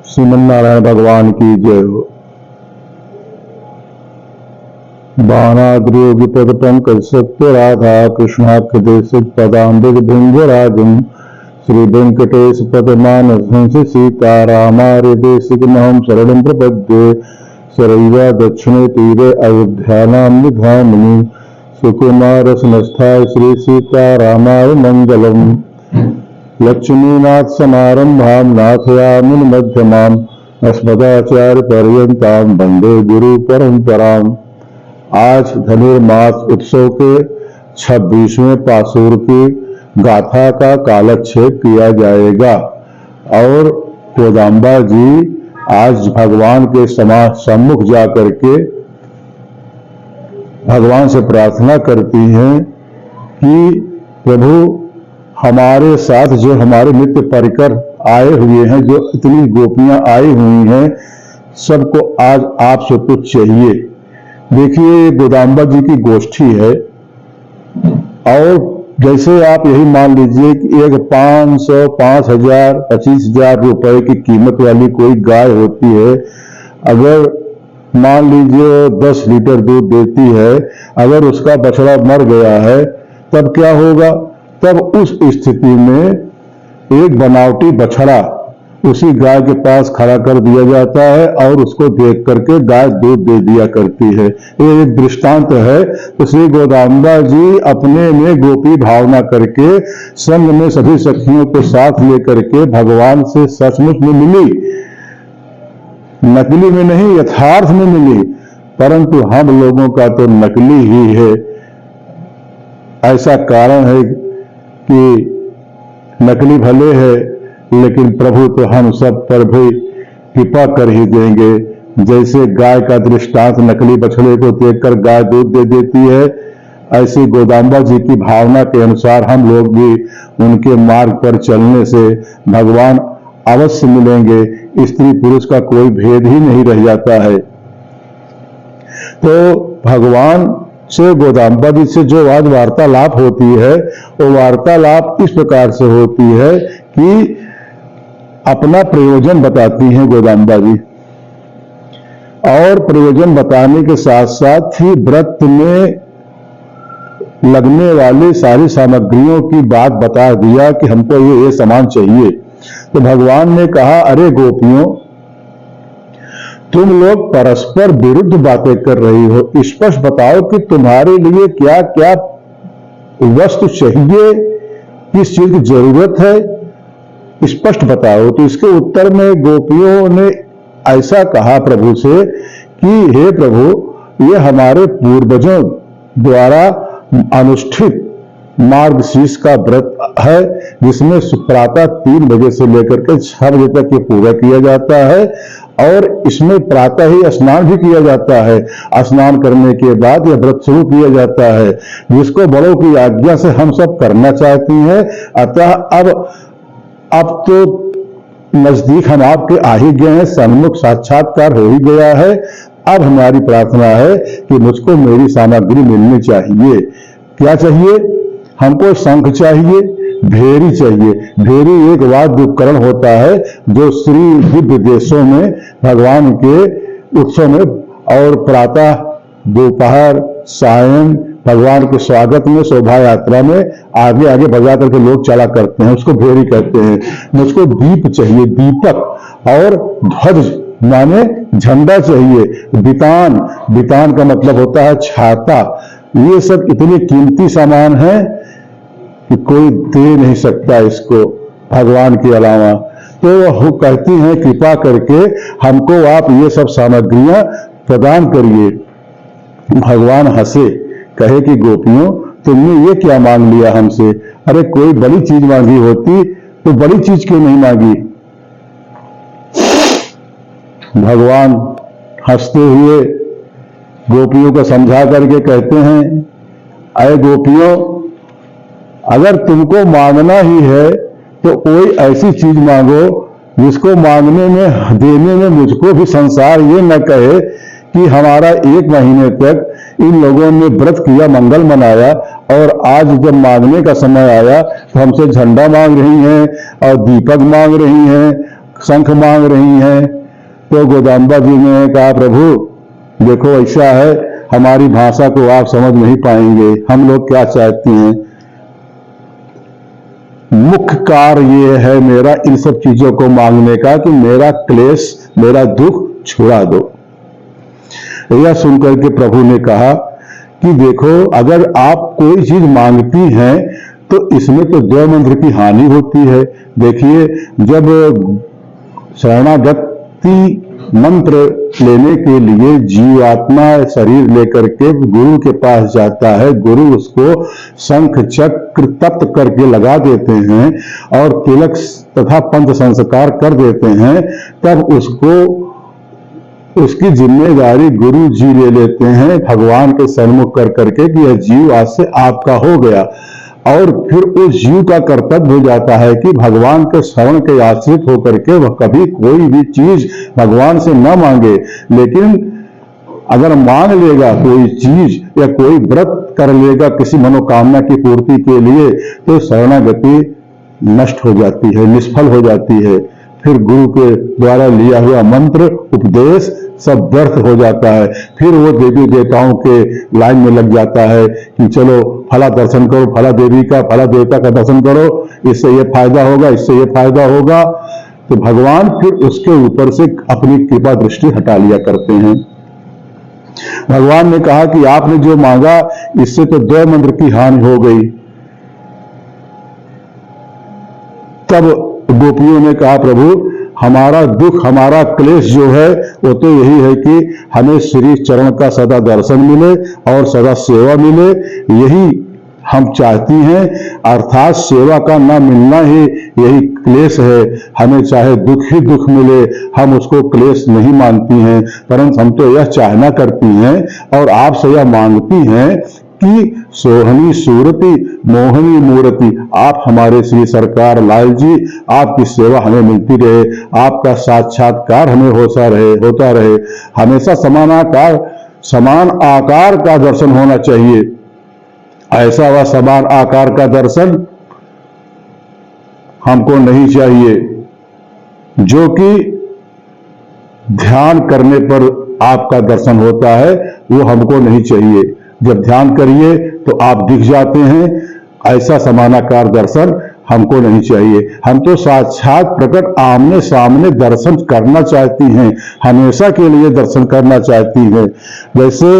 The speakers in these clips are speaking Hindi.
श्रीमन्नारायण भगवान की जय हो। बाणाद्रियोगी पद पंकज सत्य राधा कृष्णाक्ष देशिक पदाम्बिज भृंगराजम श्री वेंकटेश पद मानस हंस सीता रामार्य देशिक महम शरणं प्रपद्ये सरैवा दक्षिणे तीरे अयोध्यानां निधामिनी सुकुमार स्वस्थाय श्री सीता रामाय मंगलम। लक्ष्मीनाथ समारंभां नाथयामुन मध्यमाम् अस्मदाचार्य पर्यंतां वंदे गुरु परंपराम्। आज धनुर्मास उत्सव के 26वें पासुर की गाथा का कालक्षेप किया जाएगा और कोदंबा जी आज भगवान के सम्मुख जाकर के भगवान से प्रार्थना करती हैं कि प्रभु हमारे साथ जो हमारे मित्र परिकर आए हुए हैं, जो इतनी गोपियां आई हुई हैं, सबको आज आपसे कुछ चाहिए। देखिए कोदंबा जी की गोष्ठी है और जैसे आप यही मान लीजिए कि एक 500, 5,000, 25,000 रुपए की कीमत वाली कोई गाय होती है, अगर मान लीजिए 10 लीटर दूध देती है, अगर उसका बछड़ा मर गया है तब क्या होगा? तब उस स्थिति में एक बनावटी बछड़ा उसी गाय के पास खड़ा कर दिया जाता है और उसको देख करके गाय दूध दे दिया करती है। ये एक दृष्टांत है। तो श्री कोदंबा जी अपने में गोपी भावना करके संग में सभी सखियों को साथ लेकर के भगवान से सचमुच में मिली, नकली में नहीं, यथार्थ में मिली। परंतु हम लोगों का तो नकली ही है। ऐसा कारण है कि नकली भले है लेकिन प्रभु तो हम सब पर भी कृपा कर ही देंगे। जैसे गाय का दृष्टांत नकली बछड़े को देखकर गाय दूध दे देती है, ऐसी कोदंबा जी की भावना के अनुसार हम लोग भी उनके मार्ग पर चलने से भगवान अवश्य मिलेंगे। स्त्री पुरुष का कोई भेद ही नहीं रह जाता है। तो भगवान से कोदंबा जी से जो आज वार्तालाप होती है, वो वार्तालाप इस प्रकार से होती है कि अपना प्रयोजन बताती हैं कोदंबा जी और प्रयोजन बताने के साथ साथ ही व्रत में लगने वाली सारी सामग्रियों की बात बता दिया कि हमको ये सामान चाहिए। तो भगवान ने कहा, अरे गोपियों, तुम लोग परस्पर विरुद्ध बातें कर रही हो, स्पष्ट बताओ कि तुम्हारे लिए क्या क्या वस्तु चाहिए, किस चीज की जरूरत है, स्पष्ट बताओ। तो इसके उत्तर में गोपियों ने ऐसा कहा प्रभु से कि हे प्रभु, ये हमारे पूर्वजों द्वारा अनुष्ठित मार्गशीर्ष का व्रत है, जिसमें प्रातः 3 बजे से लेकर के 6 बजे तक ये पूरा किया जाता है और इसमें प्रातः ही स्नान भी किया जाता है। स्नान करने के बाद यह व्रत शुरू किया जाता है, जिसको बड़ों की आज्ञा से हम सब करना चाहती हैं। अतः अब तो नजदीक हम आपके आ ही गए हैं, सन्मुख साक्षात्कार हो ही गया है। अब हमारी प्रार्थना है कि मुझको मेरी सामग्री मिलनी चाहिए। क्या चाहिए? हमको शंख चाहिए, भेरी चाहिए। भेरी एक वाद्य उपकरण होता है जो श्री दिव्य देशों में भगवान के उत्सव में और प्रातः, दोपहर, सायं भगवान के स्वागत में, शोभा यात्रा में आगे आगे बजा करके लोग चला करते हैं, उसको भेरी कहते हैं। मुझको दीप चाहिए, दीपक, और ध्वज माने झंडा चाहिए। बितान, बितान का मतलब होता है छाता। ये सब इतने कीमती सामान है कि कोई दे नहीं सकता इसको भगवान के अलावा। तो वो कहती हैं, कृपा करके हमको आप ये सब सामग्रियां प्रदान करिए। भगवान हंसे, कहे कि गोपियों, तुमने ये क्या मांग लिया हमसे? अरे कोई बड़ी चीज मांगी होती तो बड़ी चीज क्यों नहीं मांगी? भगवान हंसते हुए गोपियों को समझा करके कहते हैं, अरे गोपियों, अगर तुमको मांगना ही है तो कोई ऐसी चीज मांगो जिसको मांगने में, देने में मुझको भी संसार ये न कहे कि हमारा 1 महीने तक इन लोगों ने व्रत किया, मंगल मनाया, और आज जब मांगने का समय आया तो हमसे झंडा मांग रही हैं और दीपक मांग रही हैं, शंख मांग रही हैं। तो गोदाम्बा जी ने कहा, प्रभु देखो ऐसा है, हमारी भाषा को आप समझ नहीं पाएंगे, हम लोग क्या चाहती हैं। मुख्य कार्य ये है मेरा इन सब चीजों को मांगने का कि मेरा क्लेश, मेरा दुख छुड़ा दो। यह सुनकर के प्रभु ने कहा कि देखो, अगर आप कोई चीज मांगती हैं तो इसमें तो दो मंत्र की हानि होती है। देखिए, जब शरणागति मंत्र लेने के लिए जीवात्मा शरीर लेकर के गुरु के पास जाता है, गुरु उसको शंख चक्र तप्त करके लगा देते हैं और तिलक तथा पंच संस्कार कर देते हैं, तब उसको उसकी जिम्मेदारी गुरु जी ले लेते हैं भगवान के सन्मुख कर करके कि यह जीव आज से आपका हो गया। और फिर उस जीव का कर्तव्य हो जाता है कि भगवान के शरण के आश्रित होकर के वह कभी कोई भी चीज भगवान से न मांगे, लेकिन अगर मांग लेगा कोई चीज या कोई व्रत कर लेगा किसी मनोकामना की पूर्ति के लिए, तो शरणागति नष्ट हो जाती है, निष्फल हो जाती है। फिर गुरु के द्वारा लिया हुआ मंत्र उपदेश सब व्यर्थ हो जाता है। फिर वो देवी देवताओं के लाइन में लग जाता है कि चलो फला दर्शन करो, फला देवी का, फला देवता का दर्शन करो, इससे ये फायदा होगा, इससे ये फायदा होगा। तो भगवान फिर उसके ऊपर से अपनी कृपा दृष्टि हटा लिया करते हैं। भगवान ने कहा कि आपने जो मांगा इससे तो दो मंत्र की हानि हो गई। तब गोपियों ने कहा, प्रभु हमारा दुख, हमारा क्लेश जो है वो तो यही है कि हमें श्री चरण का सदा दर्शन मिले और सदा सेवा मिले, यही हम चाहती हैं। अर्थात सेवा का न मिलना ही यही क्लेश है। हमें चाहे दुख ही दुख मिले, हम उसको क्लेश नहीं मानती हैं, परंतु हम तो यह चाहना करती हैं और आपसे यह मांगती हैं कि सोहनी सूरती मोहनी मूर्ति, आप हमारे श्री सरकार लाल जी, आपकी सेवा हमें मिलती रहे, आपका साक्षात्कार हमें होता रहे। हमेशा समान आकार का दर्शन होना चाहिए। ऐसा वह समान आकार का दर्शन हमको नहीं चाहिए जो कि ध्यान करने पर आपका दर्शन होता है, वो हमको नहीं चाहिए। जब ध्यान करिए तो आप दिख जाते हैं, ऐसा समानाकार दर्शन हमको नहीं चाहिए। हम तो साक्षात प्रकट आमने सामने दर्शन करना चाहती हैं, हमेशा के लिए दर्शन करना चाहती हैं। जैसे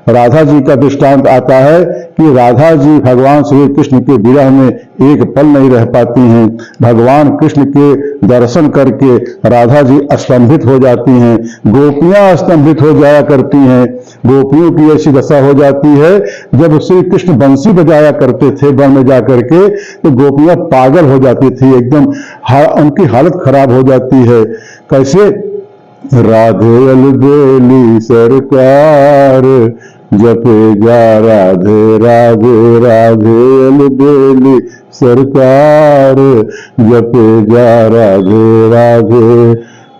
राधा जी का दृष्टांत आता है कि राधा जी भगवान श्री कृष्ण के विरह में एक पल नहीं रह पाती हैं। भगवान कृष्ण के दर्शन करके राधा जी स्तंभित हो जाती हैं, गोपियां स्तंभित हो जाया करती हैं। गोपियों की ऐसी दशा हो जाती है, जब श्री कृष्ण बंसी बजाया करते थे वन में जाकर के, तो गोपियां पागल हो जाती थी, एकदम उनकी हालत खराब हो जाती है। कैसे? राधे अलबेली सरकार जपे जा राधे राधे, राधे अलबेली सरकार जपे जा राधे राधे,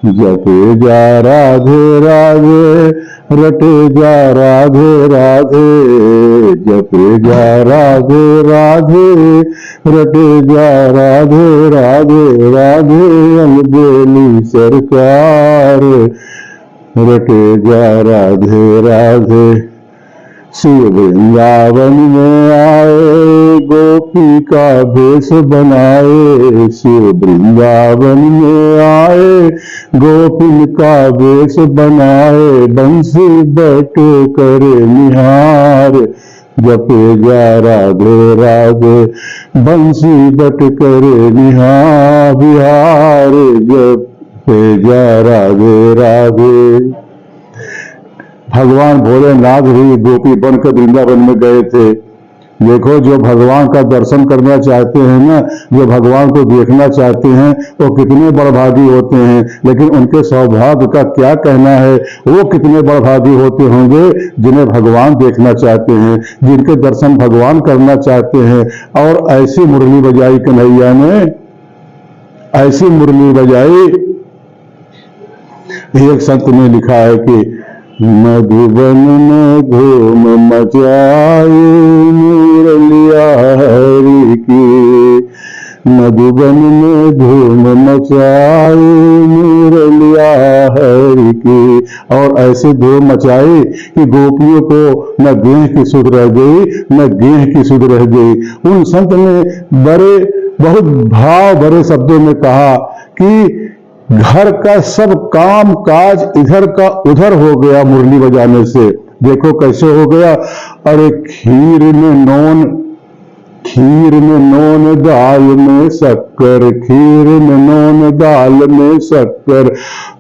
जपे जा राधे राधे, रटे जा राधे राधे, जपे जा राधे राधे, रटे जा राधे राधे, राधे अलबेली सरकार रटे जा राधे राधे। शिव वृंदावन में आए गोपी का भेष बनाए, शिव वृंदावन में आए गोपी का भेष बनाए, बंसी बैठे करे निहार जपे जा राधे राधे, बंसी बट करे निहार बिहार जपे जा राधे राधे। भगवान भोलेनाथ भी गोपी बनकर वृंदावन में गए थे। देखो, जो भगवान का दर्शन करना चाहते हैं ना, जो भगवान को देखना चाहते हैं, वो कितने बड़भागी होते हैं। लेकिन उनके सौभाग्य का क्या कहना है, वो कितने बड़भागी होते होंगे जिन्हें भगवान देखना चाहते हैं, जिनके दर्शन भगवान करना चाहते हैं। और ऐसी मुरली बजाई कन्हैया ने, ऐसी मुरली बजाई। एक संत ने लिखा है कि मधुबन में धूम मचाई मुरलिया हरि की, मधुबन में धूम मचाए मुरलिया हरि की। और ऐसे धूम मचाए कि गोपियों को न गेह की सुध रह गई, न गेह की सुध रह गई। उन संत ने बड़े बहुत भाव भरे शब्दों में कहा कि घर का सब काम काज इधर का उधर हो गया मुरली बजाने से। देखो कैसे हो गया। अरे खीर में नून दाल में शक्कर, खीर में नून दाल में शक्कर,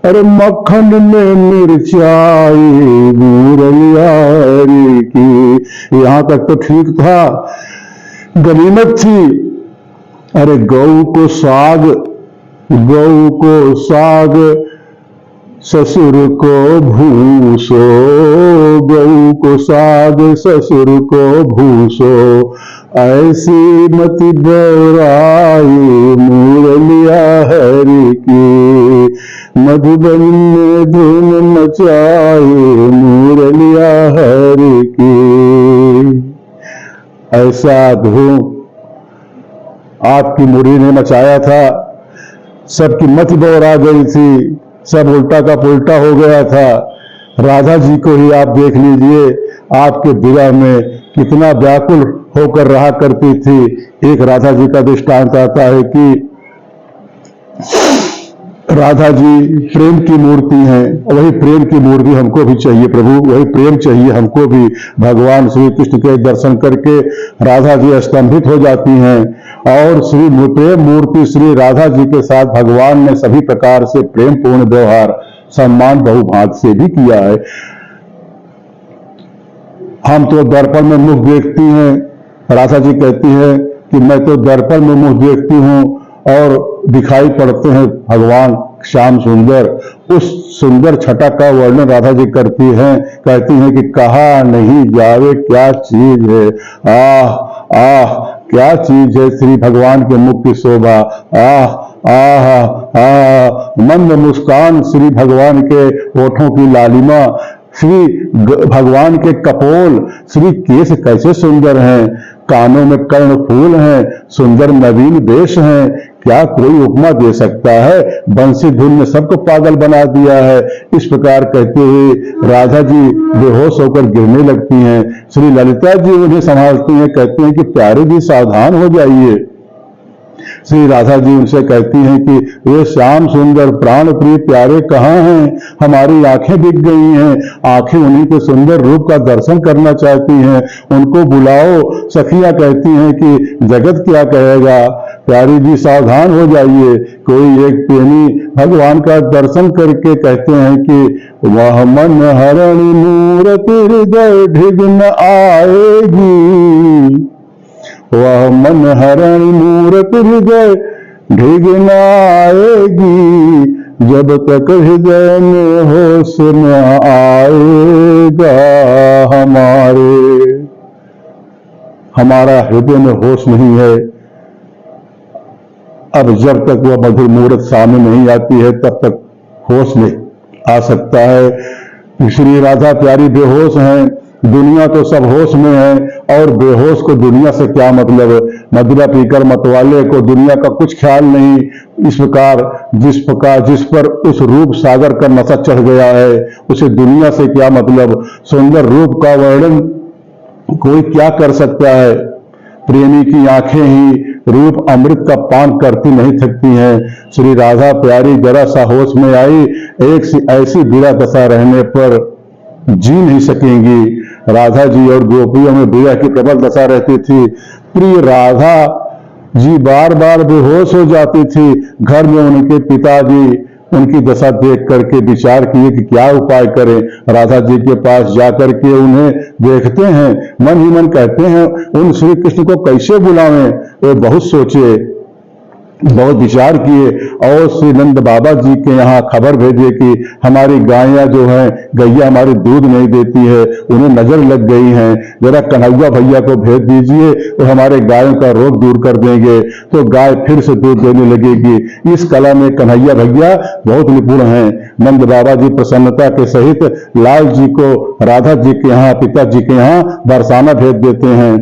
अरे मक्खन में मिर्चाई मुरलिया हरि की। यहां तक तो ठीक था, गनीमत थी। अरे गऊ को साग ससुर को भूसो, गऊ को साग ससुर को भूसो, ऐसी मति बौराई मुरलिया हरि की। मधुबन में धूम मचाई मुरलिया हरि की। ऐसा धूम आपकी मुरली ने मचाया था, सबकी मति बौरा गई थी, सब उल्टा का पुल्टा हो गया था। राधा जी को ही आप देख लीजिए, आपके विरह में कितना व्याकुल होकर रहा करती थी। एक राधा जी का दृष्टांत आता है कि राधा जी प्रेम की मूर्ति हैं, वही प्रेम की मूर्ति हमको भी चाहिए प्रभु, वही प्रेम चाहिए हमको भी। भगवान श्री कृष्ण के दर्शन करके राधा जी स्तंभित हो जाती हैं और श्री प्रेम मूर्ति श्री राधा जी के साथ भगवान ने सभी प्रकार से प्रेम पूर्ण व्यवहार सम्मान बहुभांत से भी किया है। हम तो दर्पण में मुख देखती हैं, राधा जी कहती है कि मैं तो दर्पण में मुख देखती हूं और दिखाई पड़ते हैं भगवान श्याम सुंदर। उस सुंदर छटा का वर्णन राधा जी करती हैं, कहती हैं कि कहा नहीं जावे क्या चीज है, आह आह क्या चीज है श्री भगवान के मुख की शोभा, आह आह आह मंद मुस्कान श्री भगवान के होठों की लालिमा, श्री भगवान के कपोल, श्री केश कैसे सुंदर हैं, कानों में कर्ण फूल हैं, सुंदर नवीन वेश हैं, क्या कोई उपमा दे सकता है। बंसी धुन ने सबको पागल बना दिया है। इस प्रकार कहते हुए राधा जी बेहोश होकर गिरने लगती हैं। श्री ललिता जी उन्हें संभालती हैं, कहती हैं कि प्यारे जी सावधान हो जाइए। श्री राधा जी उनसे कहती हैं कि वे श्याम सुंदर प्राण प्रिय प्यारे कहाँ हैं, हमारी आंखें बिक गई हैं, आंखें उन्हीं के सुंदर रूप का दर्शन करना चाहती हैं, उनको बुलाओ। सखियां कहती हैं कि जगत क्या कहेगा, प्यारी जी सावधान हो जाइए। कोई एक प्रेमी भगवान का दर्शन करके कहते हैं कि वह मन हरणि मूरति हृदय ढिग न आएगी, वह मन हरण मूरत हृदय ढिग न आएगी, जब तक हृदय में होश न आएगा हमारा हृदय में होश नहीं है। अब जब तक वह मधुर मूरत सामने नहीं आती है तब तक होश नहीं आ सकता है। श्री राधा प्यारी बेहोश हैं, दुनिया तो सब होश में है और बेहोश को दुनिया से क्या मतलब। मदिरा पीकर मतवाले को दुनिया का कुछ ख्याल नहीं। इस प्रकार जिस पर उस रूप सागर का नशा चढ़ गया है उसे दुनिया से क्या मतलब। सुंदर रूप का वर्णन कोई क्या कर सकता है। प्रेमी की आंखें ही रूप अमृत का पान करती नहीं थकती हैं। श्री राधा प्यारी जरा सा होश में आई, एक सी ऐसी विरह दशा रहने पर जी नहीं सकेंगी। राधा जी और गोपियों में विरह की प्रबल दशा रहती थी। प्रिय राधा जी बार बार बेहोश हो जाती थी। घर में उनके पिताजी उनकी दशा देख करके विचार किए कि क्या उपाय करें। राधा जी के पास जाकर के उन्हें देखते हैं, मन ही मन कहते हैं उन श्री कृष्ण को कैसे बुलावें। वे बहुत सोचे, बहुत विचार किए और श्री नंद बाबा जी के यहाँ खबर भेजे कि हमारी गायें जो हैं, गैया हमारी दूध नहीं देती है, उन्हें नजर लग गई हैं, जरा कन्हैया भैया को भेज दीजिए तो हमारे गायों का रोग दूर कर देंगे, तो गाय फिर से दूध देने लगेगी। इस कला में कन्हैया भैया बहुत निपुण हैं। नंद बाबा जी प्रसन्नता के सहित लाल जी को राधा जी के यहाँ पिताजी के यहाँ बरसाना भेज देते हैं।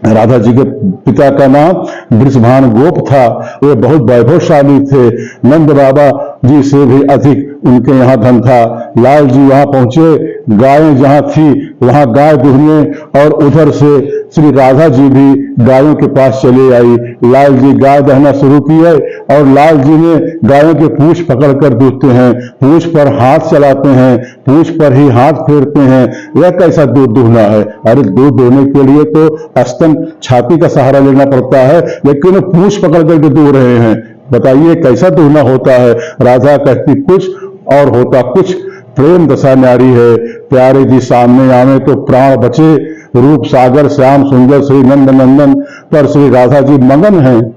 राधा जी के पिता का नाम वृषभान गोप था। वे बहुत वैभवशाली थे। नंद बाबा जी से भी अधिक उनके यहाँ धन था। लाल जी वहां पहुंचे, गायें जहां थी वहां गाय दुहने, और उधर से श्री राधा जी भी गायों के पास चले आई। लाल जी गाय दहना शुरू किए और लाल जी ने गायों के पूंछ पकड़कर दूधते हैं, पूंछ पर हाथ चलाते हैं, पूंछ पर ही हाथ फेरते हैं। यह कैसा दूध दूहना है? अरे दूध दूहने के लिए तो स्तन छाती का सहारा लेना पड़ता है, लेकिन पूंछ पकड़ करके दूह रहे हैं। बताइए कैसा दूहना होता है? राधा कहती कुछ और होता कुछ। प्रेम दशा न्यारी है। प्यारे जी सामने आवे तो प्राण बचे। रूप सागर श्याम सुंदर श्री नंद नंदन पर श्री राधा जी मगन हैं।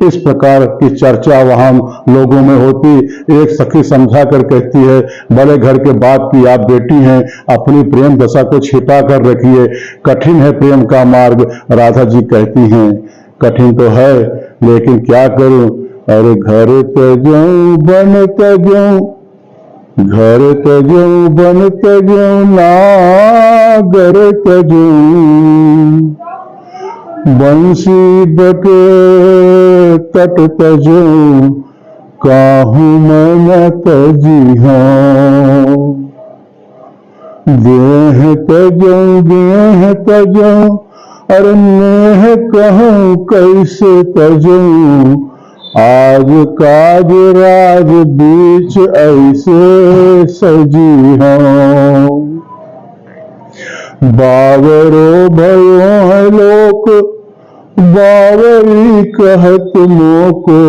इस प्रकार की चर्चा वहां लोगों में होती। एक सखी समझा कर कहती है, बड़े घर के बाप की आप बेटी हैं, अपनी प्रेम दशा को छिपा कर रखिए, कठिन है प्रेम का मार्ग। राधा जी कहती हैं, कठिन तो है लेकिन क्या करूं? अरे घर त्यजऊं बन त्यजऊं, घर त्यजऊं बन त्यजऊं, नागर त्यजऊं, बंसी बटे तट त्यजऊं, काहू मैं न त्यजिहूं। देह त्यजऊं देह त्यजऊं, अरे नेह कहूं कैसे त्यजऊं, आज काज राज बीच ऐसे सजी हूं। बावरो भयो है लोक, बावरी कहत मोको,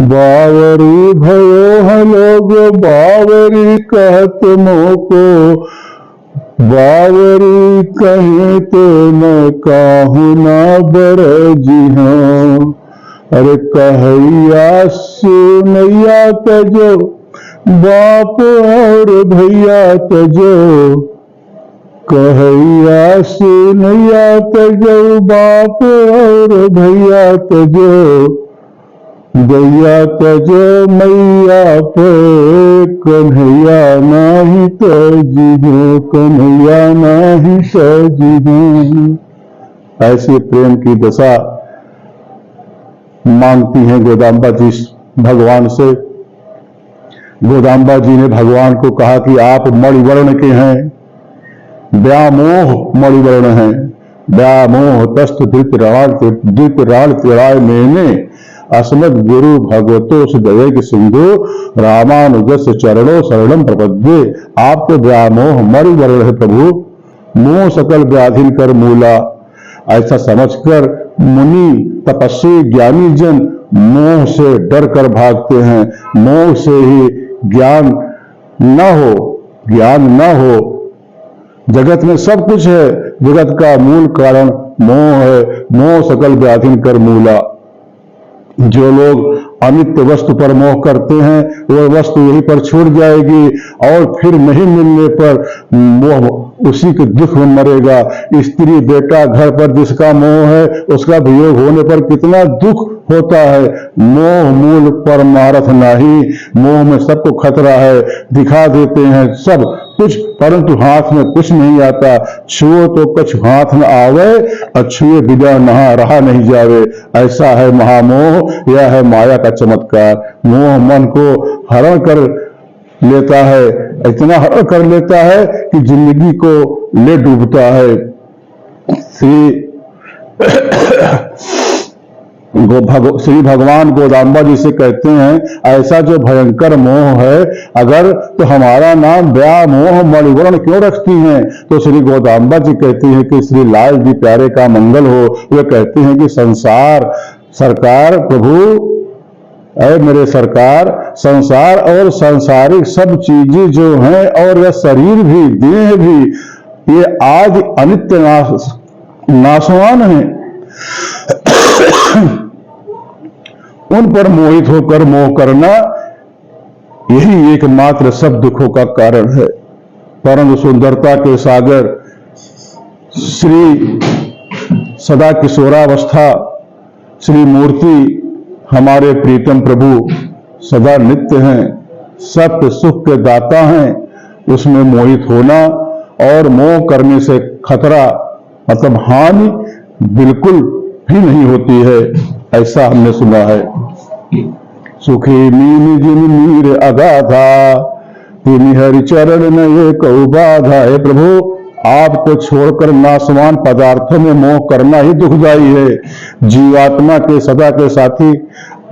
बावरी भयो है लोग, बावरी कहत मोको, बावरी कहीं तो न काहू ना बरजी हूं। अरे कहैया सुनैया तजो, बाप और भैया तजो, कहैया सुनैया तजो, बाप और भैया तजो, गैया तजो मैया पे, कन्हैया नाही तजिहो, कन्हैया नाही तजिहो। ऐसी प्रेम की दशा मांगती हैं गोदाम्बा जी भगवान से। गोदाम्बा जी ने भगवान को कहा कि आप मणिवर्ण के हैं, व्यामोह मणिवर्ण हैं। व्यामोह तस्त धृतराण तिराय मैंने, अस्मद गुरु भगवतो सुदयेग सिंधु, रामानुजस्य चरणों शरणम प्रपद्ये। आप तो व्यामोह मणिवर्ण है प्रभु, मोह सकल व्याधिन कर मूला। ऐसा समझकर मुनि तपस्वी ज्ञानी जन मोह से डर कर भागते हैं। मोह से ही ज्ञान न हो। जगत में सब कुछ है, जगत का मूल कारण मोह है। मोह सकल व्याधिन कर मूला। जो लोग अनित्य वस्तु पर मोह करते हैं वह वस्तु यहीं पर छूट जाएगी और फिर नहीं मिलने पर मोह उसी के दुख में मरेगा। स्त्री बेटा घर पर जिसका मोह है उसका वियोग होने पर कितना दुख होता है। मोह मूल परमार्थ नहीं। मोह में सबको खतरा है, दिखा देते हैं सब कुछ परंतु हाथ में कुछ नहीं आता। छुओ तो कुछ हाथ में आवे और छुए बिना नहा रहा नहीं जावे। ऐसा है महामोह, यह है माया का चमत्कार। मोह मन को हरण कर लेता है, इतना हरण कर लेता है कि जिंदगी को ले डूबता है। श्री भगवान गोदाम्बा जी से कहते हैं, ऐसा जो भयंकर मोह है अगर तो हमारा नाम व्यामोह मणिवर्ण क्यों रखती हैं? तो श्री गोदाम्बा जी कहती हैं कि श्री लाल जी प्यारे का मंगल हो। वे कहते हैं कि संसार सरकार प्रभु, ऐ मेरे सरकार, संसार और सांसारिक सब चीजें जो हैं और यह शरीर भी देह भी ये आज अनित्य नाशवान है। उन पर मोहित होकर मोह करना यही एकमात्र सब दुखों का कारण है। परम सुंदरता के सागर श्री सदा किशोरावस्था श्री मूर्ति हमारे प्रीतम प्रभु सदा नित्य हैं, सत्य सुख के दाता हैं। उसमें मोहित होना और मोह करने से खतरा मतलब हानि बिल्कुल भी नहीं होती है, ऐसा हमने सुना है। सुखी मीन जिन मीर अगाधा, तिनि हरि चरण न ये कऊ बाधा। है प्रभु, आपको छोड़कर नासवान पदार्थों में मोह करना ही दुखदाई है। जीवात्मा के सदा के साथी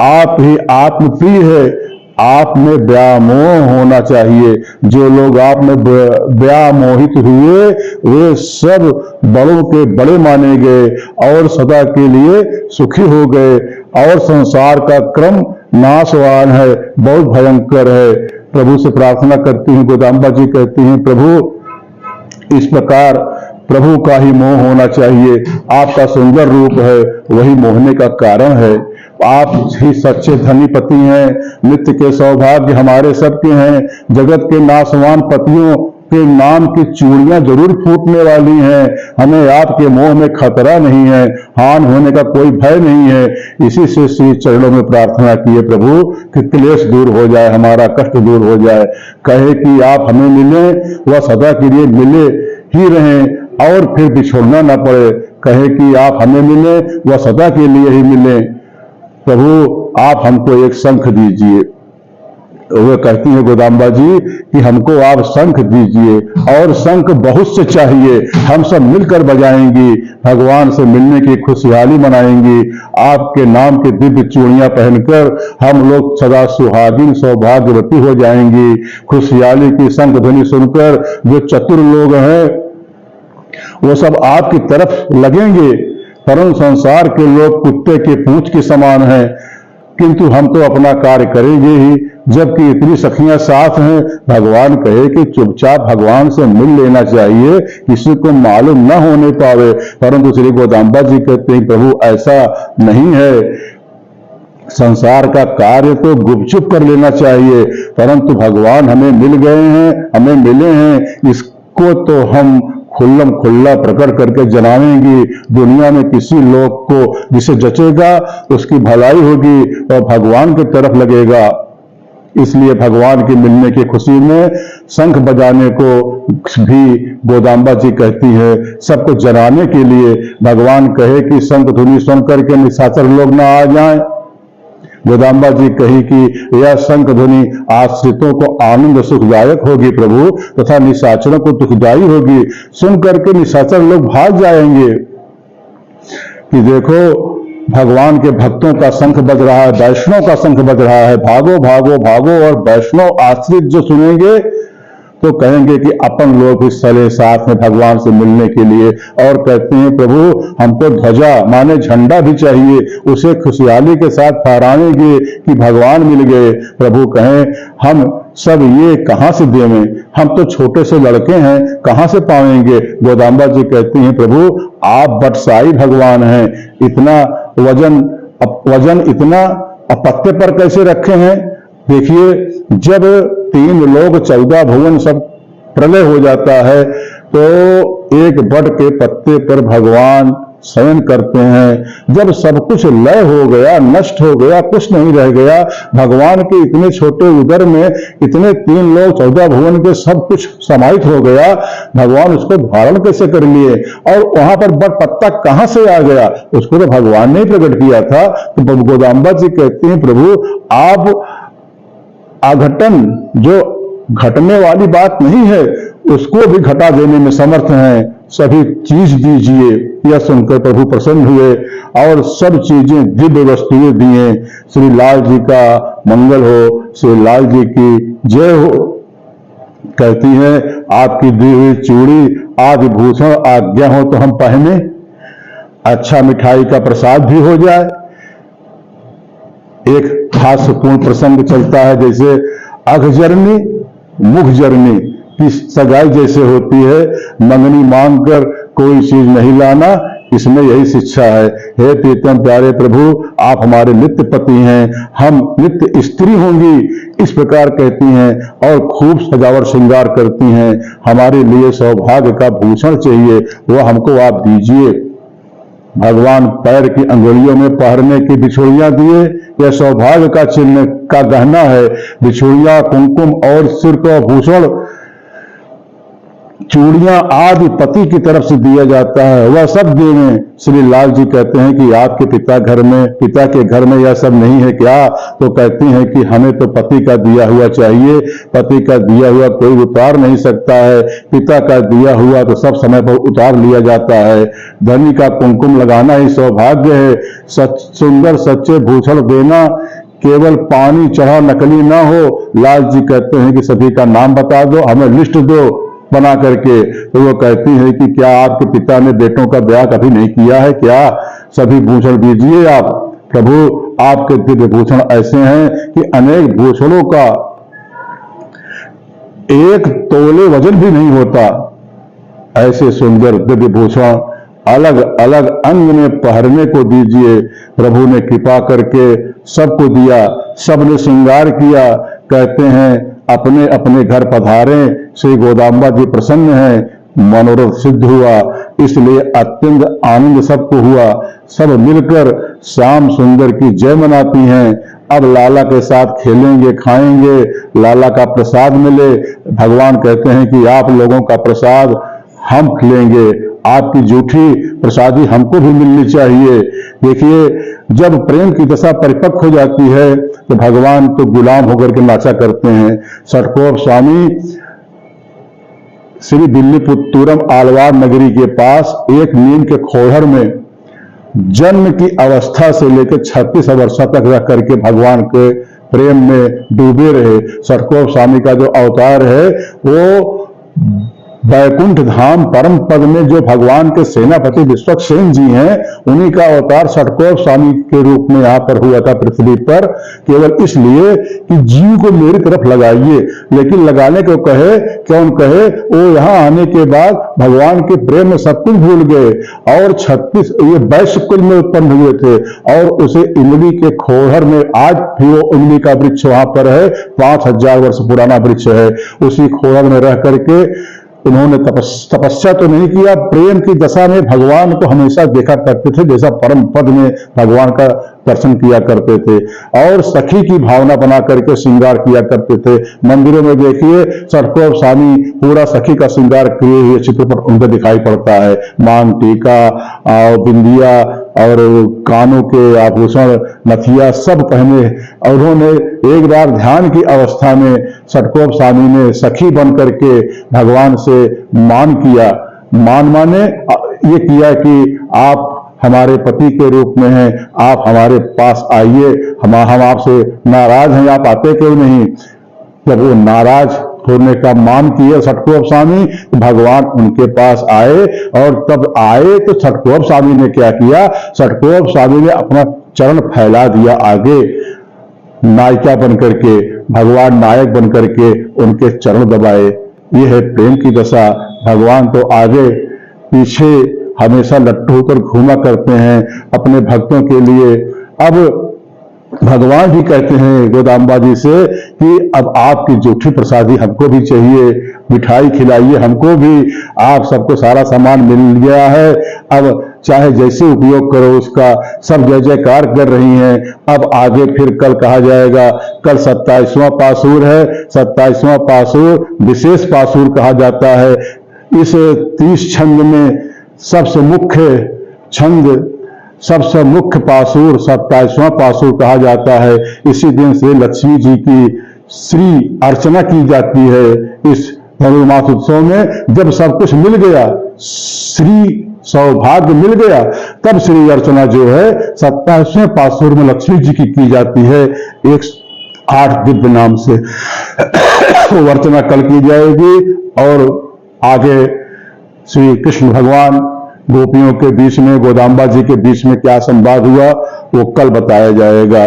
आप ही आत्मप्रिय है, आप में व्यामोह होना चाहिए। जो लोग आप में व्यामोहित हुए वे सब बड़ों के बड़े माने गए और सदा के लिए सुखी हो गए। और संसार का क्रम नाशवान है, बहुत भयंकर है। प्रभु से प्रार्थना करती हैं, गोदाम्बा जी कहती हैं, प्रभु इस प्रकार प्रभु का ही मोह होना चाहिए। आपका सुंदर रूप है, वही मोहने का कारण है। आप ही सच्चे धनीपति हैं, नित्य के सौभाग्य हमारे सबके हैं। जगत के नाशवान पतियों के नाम की चूड़ियां जरूर फूटने वाली हैं। हमें आपके मोह में खतरा नहीं है, हान होने का कोई भय नहीं है। इसी से श्री चरणों में प्रार्थना की है प्रभु कि क्लेश दूर हो जाए, हमारा कष्ट दूर हो जाए। कहे कि आप हमें मिले, वह सदा के लिए मिले ही रहें और फिर बिछोड़ना न पड़े। कहे कि आप हमें मिले, वह सदा के लिए ही मिले। प्रभु आप हमको एक शंख दीजिए। वह कहती है गोदाम्बा जी कि हमको आप शंख दीजिए, और शंख बहुत से चाहिए। हम सब मिलकर बजाएंगी, भगवान से मिलने की खुशहाली मनाएंगी। आपके नाम की दिव्य चूड़ियां पहनकर हम लोग सदा सुहागिन सौभाग्यवती हो जाएंगी। खुशहाली की शंख ध्वनि सुनकर जो चतुर लोग हैं वो सब आपकी तरफ लगेंगे। परंतु संसार के लोग कुत्ते के पूंछ के समान हैं, किंतु हम तो अपना कार्य करेंगे ही, जबकि इतनी सखियां साथ हैं। भगवान कहे कि चुपचाप भगवान से मिल लेना चाहिए, किसी को मालूम न होने पावे। परंतु श्री गोदाम्बा जी कहते हैं प्रभु ऐसा नहीं है, संसार का कार्य तो गुपचुप कर लेना चाहिए। परंतु भगवान हमें मिल गए हैं, हमें मिले हैं, इसको तो हम खुल्लम खुल्ला प्रकट करके जनावेंगे। दुनिया में किसी लोग को जिसे जचेगा उसकी भलाई होगी और भगवान की तरफ लगेगा। इसलिए भगवान के मिलने की खुशी में शंख बजाने को भी गोदाम्बा जी कहती है, सबको जनाने के लिए। भगवान कहे कि शंख ध्वनि सुन करके निशाचर लोग ना आ जाएं। गोदाम्बा जी कही कि यह शंख ध्वनि आश्रितों को आनंद सुखदायक होगी प्रभु, तथा निशाचरों को दुखदायी होगी। सुन करके निशाचर लोग भाग जाएंगे कि देखो भगवान के भक्तों का शंख बज रहा है, वैष्णव का शंख बज रहा है, भागो भागो भागो। और वैष्णव आश्रित जो सुनेंगे तो कहेंगे कि अपन लोग भी चले साथ में भगवान से मिलने के लिए। और कहते हैं प्रभु हमको ध्वजा माने झंडा भी चाहिए, उसे खुशहाली के साथ फहराएंगे कि भगवान मिल गए। प्रभु कहें हम सब ये कहां से देवें, हम तो छोटे से लड़के हैं, कहां से पाएंगे। गोदाम्बा जी कहती हैं प्रभु आप बटसाई भगवान हैं, इतना वजन इतना पत्ते पर कैसे रखे हैं। देखिए जब 3 लोग 14 भुवन सब प्रलय हो जाता है तो एक बट के पत्ते पर भगवान शयन करते हैं। जब सब कुछ लय हो गया, नष्ट हो गया, कुछ नहीं रह गया, भगवान के इतने छोटे उदर में इतने 3 लोग 14 भुवन के सब कुछ समाहित हो गया, भगवान उसको धारण कैसे कर लिए। और वहां पर बट पत्ता कहां से आ गया, उसको तो भगवान ने ही प्रकट किया था। तो गोदाम्बा जी कहते हैं प्रभु आप अघटन जो घटने वाली बात नहीं है उसको भी घटा देने में समर्थ हैं, सभी चीज दीजिए। यह सुनकर प्रभु प्रसन्न हुए और सब चीजें दिव्य वस्तुएं दिए। श्री लाल जी का मंगल हो, श्री लाल जी की जय हो। कहती हैं आपकी दी हुई चूड़ी आदि भूषण आज्ञा हो तो हम पहने, अच्छा मिठाई का प्रसाद भी हो जाए। एक हास्यपूर्ण प्रसंग चलता है, जैसे अघजरनी मुखजरनी की सगाई जैसे होती है, मंगनी मांगकर कोई चीज नहीं लाना, इसमें यही शिक्षा है। हे प्रीतम प्यारे प्रभु आप हमारे नित्य पति हैं, हम नित्य स्त्री होंगी, इस प्रकार कहती हैं और खूब सजावट श्रृंगार करती हैं। हमारे लिए सौभाग्य का भूषण चाहिए, वह हमको आप दीजिए। भगवान पैर की अंगुलियों में पहनने की बिछुड़ियां दिए, यह सौभाग्य का चिन्ह का गहना है। बिछुड़ियां, कुमकुम और सिर का भूषण चूड़ियां आदि पति की तरफ से दिया जाता है, वह सब देवें। श्री लाल जी कहते हैं कि आपके पिता के घर में यह सब नहीं है क्या? तो कहती हैं कि हमें तो पति का दिया हुआ चाहिए, पति का दिया हुआ कोई उतार नहीं सकता है, पिता का दिया हुआ तो सब समय पर उतार लिया जाता है। धनी का कुमकुम लगाना ही सौभाग्य है, सुंदर सच्चे भूषण देना, केवल पानी चढ़ा नकली ना हो। लाल जी कहते हैं कि सभी का नाम बता दो, हमें लिस्ट दो बना करके। तो वो कहती है कि क्या आपके पिता ने बेटों का ब्याह कभी नहीं किया है क्या? सभी भूषण दीजिए आप। प्रभु आपके दिव्य भूषण ऐसे हैं कि अनेक भूषणों का एक तोले वजन भी नहीं होता। ऐसे सुंदर दिव्य भूषण अलग अलग अंग में पहनने को दीजिए। प्रभु ने कृपा करके सबको दिया, सबने श्रृंगार किया। कहते हैं अपने अपने घर पधारें, श्री गोदाम्बा जी प्रसन्न हैं, मनोरथ सिद्ध हुआ, इसलिए अत्यंत आनंद सबको हुआ। सब मिलकर श्याम सुंदर की जय मनाती हैं। अब लाला के साथ खेलेंगे, खाएंगे, लाला का प्रसाद मिले। भगवान कहते हैं कि आप लोगों का प्रसाद हम लेंगे, आपकी जूठी प्रसादी हमको भी मिलनी चाहिए। देखिए, जब प्रेम की दशा परिपक्व हो जाती है तो भगवान तो गुलाम होकर के नाचा करते हैं। षटकोप स्वामी श्री दिल्लीपुत्तूरम आलवार नगरी के पास एक नीम के खोहड़ में जन्म की अवस्था से लेकर 36 वर्षों तक रह करके भगवान के प्रेम में डूबे रहे। षटकोप स्वामी का जो अवतार है वो वैकुंठ धाम परम पद में जो भगवान के सेनापति विश्वक्सेन जी हैं, उन्हीं का अवतार षटकोप स्वामी के रूप में यहाँ पर हुआ था पृथ्वी पर, केवल इसलिए कि जीव को मेरी तरफ लगाइए। लेकिन लगाने को कहे, कौन कहे? वो यहाँ आने के बाद भगवान के प्रेम में सब कुछ भूल गए और 36 ये वैश्य कुल में उत्पन्न हुए थे और उसे इमली के खोहर में, आज भी वो इमली का वृक्ष वहां पर है, 5000 वर्ष पुराना वृक्ष है। उसी खोहर में रह करके उन्होंने तपस्या तो नहीं किया, प्रेम की दशा में भगवान को हमेशा देखा करते थे, जैसा परम पद में भगवान का दर्शन किया करते थे और सखी की भावना बना करके श्रृंगार किया करते थे। मंदिरों में देखिए षटकोप स्वामी पूरा सखी का श्रृंगार किए हुए चित्र पर उनको दिखाई पड़ता है। मांग टीका और बिंदिया और कानों के आभूषण, नथिया सब पहने। और उन्होंने एक बार ध्यान की अवस्था में षटकोप स्वामी ने सखी बन करके भगवान से मान किया। मान माने ये किया कि आप हमारे पति के रूप में हैं, आप हमारे पास आइए, हम आपसे नाराज हैं, आप आते क्यों नहीं? जब वो नाराज होने का मान किया षटकोप स्वामी, तो भगवान उनके पास आए और तब आए तो षटकोप स्वामी ने क्या किया? षटकोप स्वामी ने अपना चरण फैला दिया आगे, नायिका बन करके, भगवान नायक बन करके उनके चरण दबाए। ये है प्रेम की दशा। भगवान तो आगे पीछे हमेशा लट्टू होकर घूमा करते हैं अपने भक्तों के लिए। अब भगवान भी कहते हैं गोदाम्बा जी से कि अब आपकी जूठी प्रसादी हमको भी चाहिए, मिठाई खिलाइए हमको भी, आप सबको सारा सामान मिल गया है, अब चाहे जैसे उपयोग करो उसका। सब जय जयकार कर रही हैं। अब आगे फिर कल कहा जाएगा, कल 27वां पासूर है, 27वां पासूर विशेष पासूर कहा जाता है। इस 30 छंद में सबसे मुख्य छंद, सबसे मुख्य पासूर 27वां पासूर कहा जाता है। इसी दिन से लक्ष्मी जी की श्री अर्चना की जाती है। इस धनुर्मास उत्सव में जब सब कुछ मिल गया, श्री सौभाग्य मिल गया, तब श्री अर्चना जो है 27वें पासूर में लक्ष्मी जी की जाती है 108 दिव्य नाम से। वो अर्चना कल की जाएगी और आगे श्री कृष्ण भगवान गोपियों के बीच में, गोदाम्बा जी के बीच में क्या संवाद हुआ वो कल बताया जाएगा।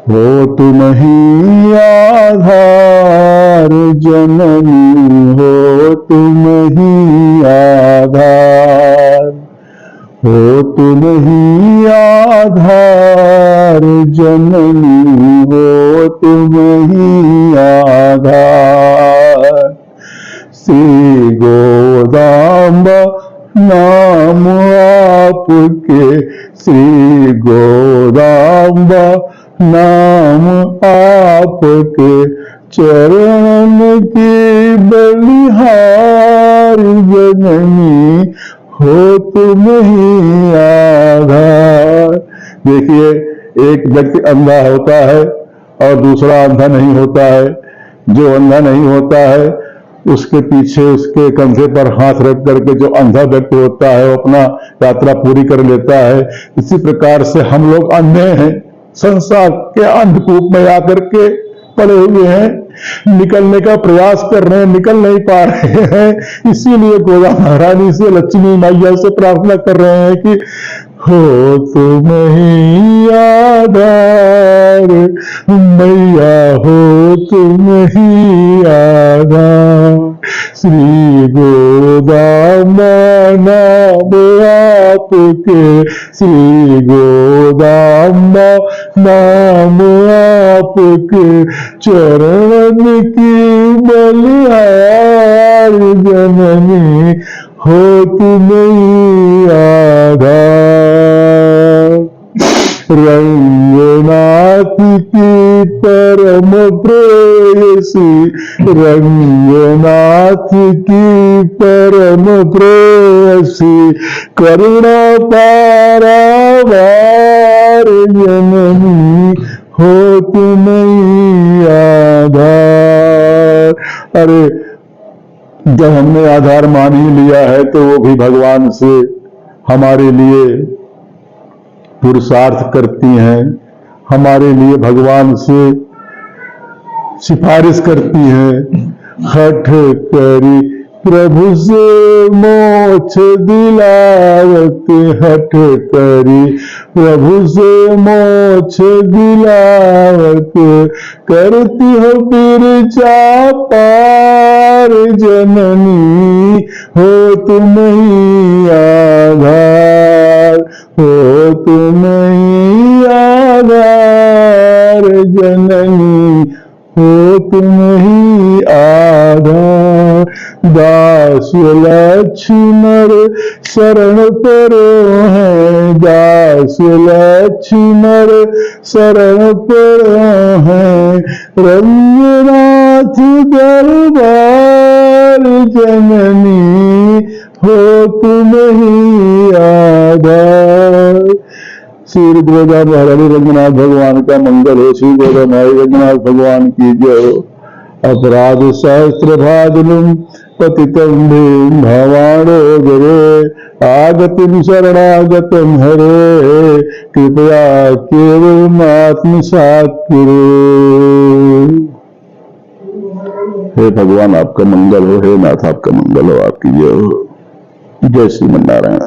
हो तुम ही आधार जननी, हो तुम ही आधार, हो तुम ही आधार जननी, हो तुम ही आधार। श्री गोदाम्बा नाम आपके, श्री गोदाम्बा नाम आपके चरण की बलिहार जननी हो तुम ही आधार। देखिए, एक व्यक्ति अंधा होता है और दूसरा अंधा नहीं होता है। जो अंधा नहीं होता है उसके पीछे उसके कंधे पर हाथ रख करके जो अंधा व्यक्ति होता है वो अपना यात्रा पूरी कर लेता है। इसी प्रकार से हम लोग अंधे हैं, संसार के अंधकूप में आकर के पड़े हुए हैं, निकलने का प्रयास कर रहे हैं, निकल नहीं पा रहे हैं। इसीलिए गोदा महारानी से, लक्ष्मी मैया से प्रार्थना कर रहे हैं कि हो तुम ही आधार मैया, हो तुम ही आधार। श्री गोदामा नाम आपके, श्री गोदामा नाम आपके चरण की बलिहार जननी हो तुम ही आधार। रंगनाथ की परम प्रेयसी, रंगनाथ की परम प्रेयसी करुणा पारावार जननी हो तुम ही आधार। अरे जब हमने आधार मान ही लिया है तो वो भी भगवान से हमारे लिए पुरुषार्थ करती हैं, हमारे लिए भगवान से सिफारिश करती हैं। हठ करी प्रभु से मोक्ष दिलावत, हठ करी प्रभु से मोक्ष दिलावत करती हो बिरजा पार जननी हो तुम ही आधार, हो तुम ही आधार जननी हो तुम ही आधार। दास लक्ष्मण शरण परो हैं, दास लक्ष्मण शरण परो हैं रंगनाथ दरबार जननी हो तुम ही आधार। श्री गोदा महारानी रंगनाथ भगवान का मंगल हो। श्री गोदा महारानी रंगनाथ भगवान की जय हो। अपराध सहस्त्र भाजनम पतितं भवाणो गुरे आगतिम शरणागतम हरे कृपया केवल आत्मसात करे। हे भगवान आपका मंगल हो, हे नाथ आपका मंगल हो, आपकी जय हो। जय श्रीमन नारायण।